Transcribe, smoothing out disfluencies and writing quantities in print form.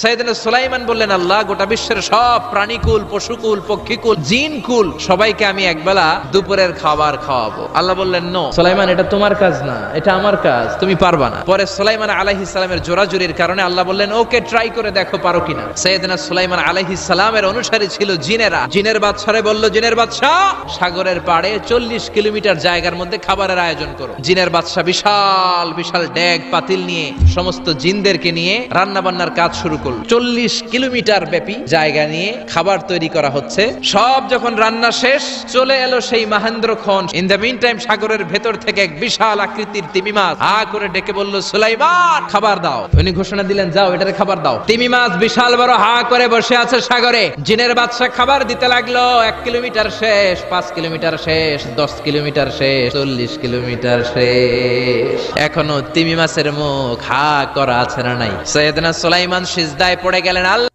সাইয়েদনা সুলাইমান বললেন, আল্লাহ, গোটা বিশ্বের সব প্রাণীকুল, পশুকুল, পক্ষীকুল, জিনকুল সবাইকে আমি একবেলা দুপুরের খাবার খাওয়াবো। আল্লাহ বললেন, নো সুলাইমান, এটা তোমার কাজ না, এটা আমার কাজ, তুমি পারবা না। পরে সুলাইমান আলাইহিস সালামের জোরাজুরির কারণে আল্লাহ বললেন, ওকে, ট্রাই করে দেখো পারো কিনা। সাইয়েদনা সুলাইমান আলাইহিস সালামের অনুসারী ছিল জিনেরা। জিনের বাদশারে বলল, জিনের বাদশা, সাগরের পাড়ে 40 কিলোমিটার জায়গার মধ্যে খাবারের আয়োজন করো। জিনের বাদশা বিশাল বিশাল ডেগ পাতিল নিয়ে সমস্ত জিনদেরকে নিয়ে রান্না বান্নার কাজ শুরু করল। 40 কিলোমিটার ব্যাপী জায়গা নিয়ে খাবার তৈরি করা হচ্ছে। সব যখন রান্না শেষ, চলে এলো সেই মহেন্দ্রক্ষণ। ইন দ্য মিন টাইম সাগরের ভেতর থেকে এক বিশাল আকৃতির তিমি মাছ হা করে ডেকে বলল, সুলাইমান, খাবার দাও। উনি ঘোষণা দিলেন, যাও, এটারে খাবার দাও। তিমি মাছ বিশাল বড় হা করে বসে আছে সাগরে। জিনের বাদশা খাবার দিতে লাগলো। 1 কিলোমিটার শেষ, 5 কিলোমিটার শেষ, 10 কিলোমিটার শেষ, 40 কিলোমিটার শেষ। এখনো তিমি মাছের মুখ হা করা আছে না নাই? সাইয়েদনা সুলাইমান সিজদায় পড়ে গেলেন। আল্লাহ